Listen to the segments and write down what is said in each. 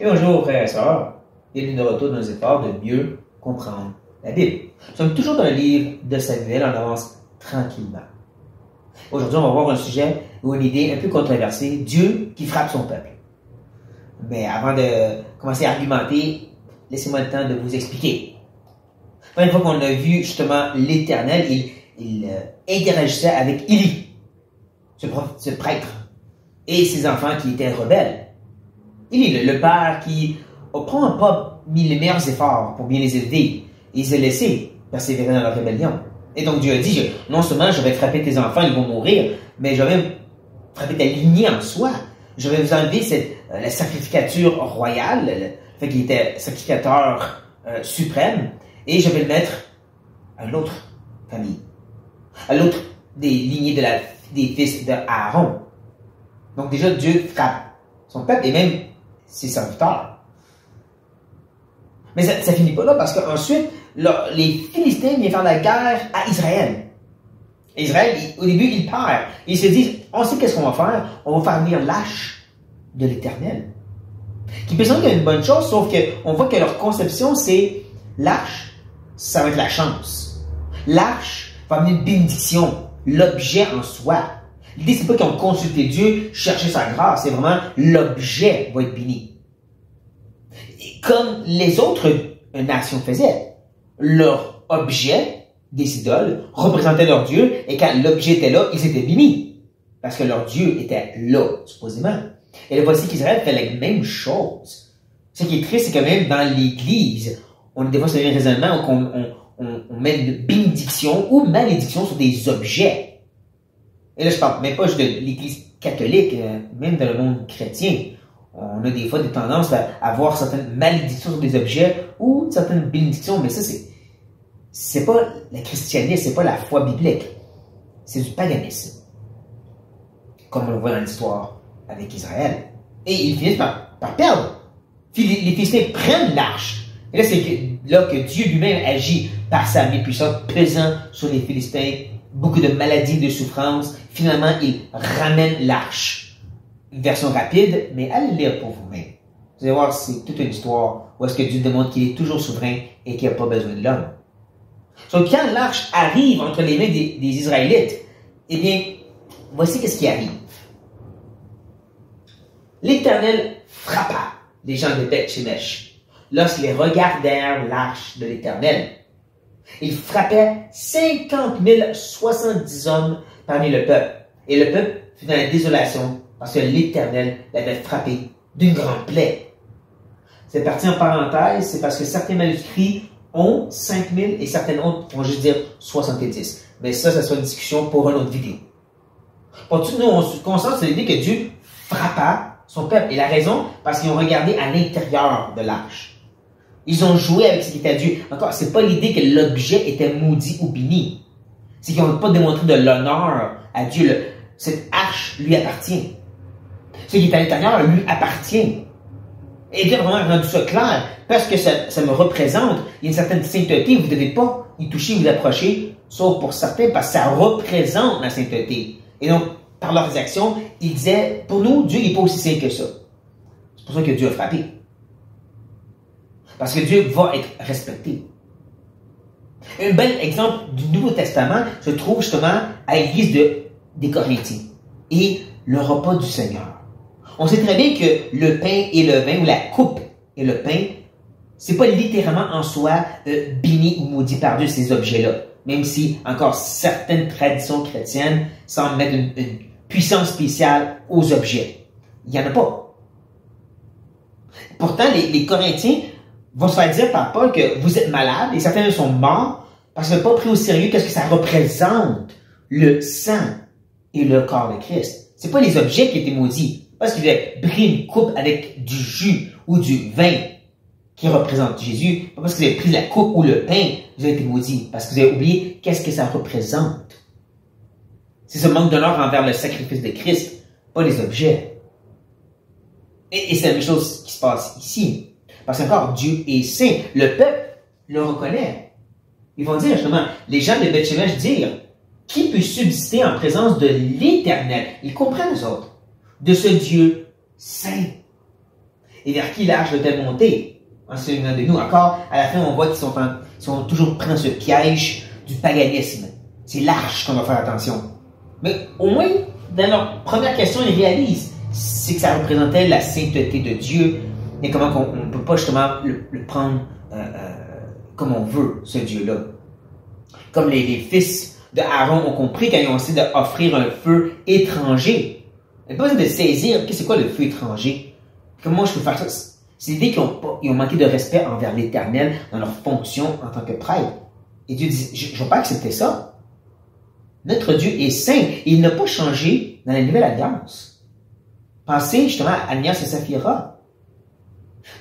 Et bonjour frères et sœurs, bienvenue de retour dans nos efforts de mieux comprendre la Bible. Nous sommes toujours dans le livre de Samuel, on avance tranquillement. Aujourd'hui, on va voir un sujet ou une idée un peu controversée, Dieu qui frappe son peuple. Mais avant de commencer à argumenter, laissez-moi le temps de vous expliquer. Une fois qu'on a vu justement l'Éternel, il interagissait avec Élie, ce prêtre, et ses enfants qui étaient rebelles. Élie, le père qui n'a pas mis les meilleurs efforts pour bien les élever, et il s'est laissé persévérer dans leur rébellion. Et donc Dieu a dit, non seulement je vais frapper tes enfants, ils vont mourir, mais je vais frapper ta lignée en soi. Je vais vous enlever la sacrificature royale, le fait qu'il était sacrificateur suprême, et je vais le mettre à l'autre famille, à l'autre des lignées des fils d'Aaron. Donc déjà, Dieu frappe son peuple et même ses serviteurs. Mais ça finit pas là parce qu'ensuite, les Philistins viennent faire la guerre à Israël. Israël, au début, il perd. Ils se disent, on sait qu'est-ce qu'on va faire. On va faire venir l'arche de l'Éternel. Qui peut sembler une bonne chose, sauf qu'on voit que leur conception, c'est l'arche, ça va être la chance. L'arche va amener une bénédiction, l'objet en soi. L'idée, c'est pas qu'ils ont consulté Dieu, cherché sa grâce, c'est vraiment l'objet va être béni. Et comme les autres nations faisaient, leur objet, des idoles, représentait leur Dieu, et quand l'objet était là, ils étaient bénis. Parce que leur Dieu était là, supposément. Et là, voici qu'Israël fait la même chose. Ce qui est triste, c'est que même dans l'Église, on a des fois ce raisonnement on met une bénédiction ou malédiction sur des objets. Et là, je parle même pas juste de l'Église catholique, même dans le monde chrétien. On a des fois des tendances à avoir certaines malédictions sur des objets ou certaines bénédictions, mais ça, c'est pas le christianisme, c'est pas la foi biblique. C'est du paganisme. Comme on le voit dans l'histoire avec Israël. Et ils finissent par perdre. Puis les Philistins prennent l'arche. Et là, c'est là que Dieu lui-même agit par sa main puissante, pesant sur les Philistins, beaucoup de maladies, de souffrances. Finalement, il ramène l'arche. Une version rapide, mais allez le lire pour vous-même. Vous allez voir, c'est toute une histoire où est-ce que Dieu démontre qu'il est toujours souverain et qu'il n'a pas besoin de l'homme. Donc, quand l'arche arrive entre les mains des Israélites, eh bien, voici qu'est-ce qui arrive. L'Éternel frappa les gens de Beth-Shemesh lorsqu'ils regardèrent l'arche de l'Éternel. Il frappait 50 070 hommes parmi le peuple. Et le peuple fut dans la désolation parce que l'Éternel l'avait frappé d'une grande plaie. C'est parti en parenthèse, c'est parce que certains manuscrits ont 5 000 et certains autres vont juste dire 70. Mais ça sera une discussion pour une autre vidéo. Pour tout, nous, on se concentre sur l'idée que Dieu frappa son peuple. Et la raison, parce qu'ils ont regardé à l'intérieur de l'arche. Ils ont joué avec ce qui était à Dieu. Encore, c'est pas l'idée que l'objet était maudit ou béni. C'est qu'ils n'ont pas démontré de l'honneur à Dieu. Cette arche lui appartient. Ce qui est à l'intérieur lui appartient. Et Dieu a vraiment rendu ça clair. Parce que ça me représente, il y a une certaine sainteté, vous ne devez pas y toucher, vous approcher, sauf pour certains, parce que ça représente la sainteté. Et donc, par leurs actions, ils disaient, pour nous, Dieu n'est pas aussi saint que ça. C'est pour ça que Dieu a frappé. Parce que Dieu va être respecté. Un bel exemple du Nouveau Testament se trouve justement à l'église des Corinthiens et le repas du Seigneur. On sait très bien que le pain et le vin, ou la coupe et le pain, c'est pas littéralement en soi béni ou maudit par Dieu, ces objets-là. Même si encore certaines traditions chrétiennes semblent mettre une puissance spéciale aux objets. Il n'y en a pas. Pourtant, les Corinthiens vont se faire dire par Paul que vous êtes malades et certains sont morts parce qu'ils n'ont pas pris au sérieux qu'est-ce que ça représente, le sang et le corps de Christ. C'est pas les objets qui étaient maudits. Parce qu'ils avaient pris une coupe avec du jus ou du vin qui représente Jésus. Pas parce que vous avez pris la coupe ou le pain, vous avez été maudits. Parce que vous avez oublié qu'est-ce que ça représente. C'est ce manque d'honneur envers le sacrifice de Christ, pas les objets. Et c'est la même chose qui se passe ici. Parce qu'encore, Dieu est saint. Le peuple le reconnaît. Ils vont dire justement, les gens de Beth-Shemesh dire, qui peut subsister en présence de l'Éternel? Ils comprennent, eux autres, de ce Dieu saint. et vers qui l'arche doit-elle monter? En se souvenant de nous. Encore, à la fin, on voit qu'ils sont toujours pris dans ce piège du paganisme. C'est l'arche qu'on doit faire attention. Mais au moins, dans leur première question, ils réalisent c'est que ça représentait la sainteté de Dieu et comment on ne peut pas justement le prendre comme on veut, ce Dieu-là. Comme les fils de Aaron ont compris quand ils ont essayé d'offrir un feu étranger. Il n'y a pas besoin de saisir c'est quoi le feu étranger. Comment je peux faire ça? C'est l'idée qu'ils ont manqué de respect envers l'Éternel dans leur fonction en tant que prêtre. Et Dieu dit, je ne vais pas accepter ça. Notre Dieu est saint et il n'a pas changé dans la nouvelle alliance. Pensez justement à Ananias et Saphira.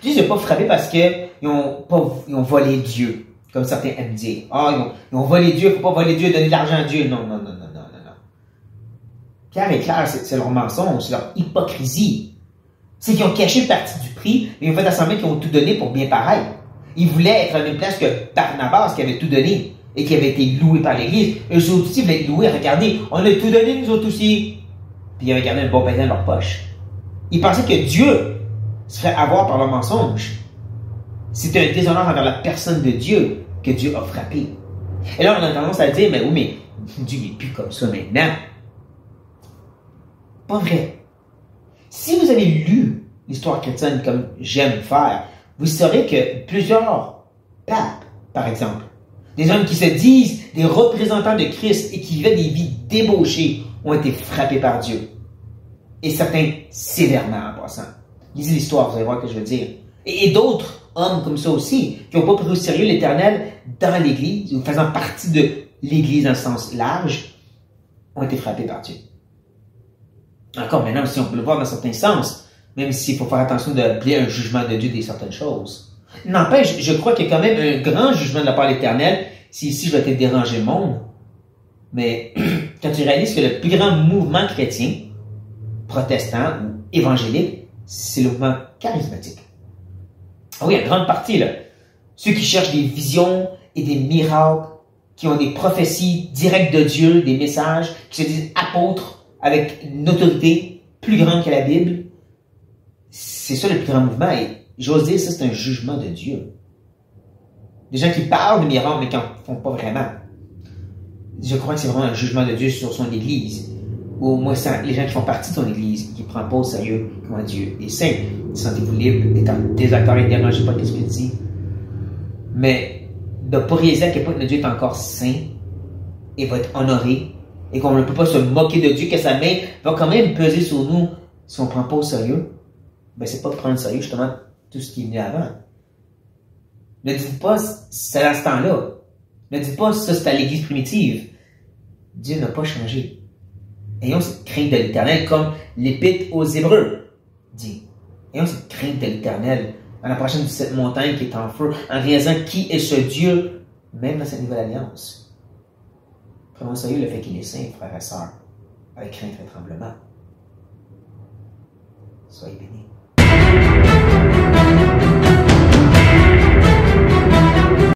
Dieu ne s'est pas frappé parce qu'ils ont volé Dieu, comme certains aiment dire. Ils ont volé Dieu, il ne faut pas voler Dieu, donner de l'argent à Dieu. Non. Clair et clair, c'est leur mensonge, c'est leur hypocrisie. C'est qu'ils ont caché une partie du prix, mais ils ont fait assembler qu'ils ont tout donné pour bien paraître. Ils voulaient être à la même place que Barnabas qui avait tout donné et qui avait été loué par l'Église. Eux autres aussi voulaient être loués. Regardez, on a tout donné, nous autres aussi. Puis ils avaient gardé un bon pain dans leur poche. Ils pensaient que Dieu se ferait avoir par leur mensonge. C'était un déshonneur envers la personne de Dieu que Dieu a frappé. Et là, on a tendance à dire, mais oui, mais Dieu n'est plus comme ça maintenant. Pas vrai. Si vous avez lu l'histoire chrétienne comme j'aime faire, vous saurez que plusieurs papes, par exemple, des hommes qui se disent des représentants de Christ et qui vivaient des vies débauchées, ont été frappés par Dieu. Et certains sévèrement en passant. Lisez l'histoire, vous allez voir ce que je veux dire. Et d'autres hommes comme ça aussi, qui n'ont pas pris au sérieux l'Éternel dans l'Église, ou faisant partie de l'Église dans le sens large, ont été frappés par Dieu. Encore maintenant, si on peut le voir dans certains sens, même s'il faut faire attention d'appeler un jugement de Dieu des certaines choses. N'empêche, je crois qu'il y a quand même un grand jugement de la part de l'Éternel, si ici je vais peut-être déranger le monde. Mais quand tu réalises que le plus grand mouvement chrétien, protestant ou évangélique, c'est le mouvement charismatique. Ah oui, une grande partie, là. Ceux qui cherchent des visions et des miracles, qui ont des prophéties directes de Dieu, des messages, qui se disent apôtres, avec une autorité plus grande que la Bible, c'est ça le plus grand mouvement. Et j'ose dire, ça c'est un jugement de Dieu. Des gens qui parlent de miracles, mais qui n'en font pas vraiment. Je crois que c'est vraiment un jugement de Dieu sur son Église. Ou au moins les gens qui font partie de son Église, qui ne prennent pas au sérieux comment Dieu est saint. Sentez-vous libre, étant désaccord et dérangé par ce qu'il dit. Mais de ne pas réaliser à quel point notre Dieu est encore saint et va être honoré, et qu'on ne peut pas se moquer de Dieu, que sa main va quand même peser sur nous si on ne prend pas au sérieux, ben c'est pas de prendre au sérieux justement tout ce qui est venu avant. Ne dites pas c'est à ce temps-là. Ne dites pas ça c'est à l'Église primitive. Dieu n'a pas changé. Ayons cette crainte de l'Éternel comme l'Épître aux Hébreux dit. Ayons cette crainte de l'Éternel en approchant de cette montagne qui est en feu, en réalisant qui est ce Dieu, même dans cette nouvelle alliance. Prenons au sérieux le fait qu'il est saint, frères et sœurs, avec crainte et tremblement. Soyez bénis.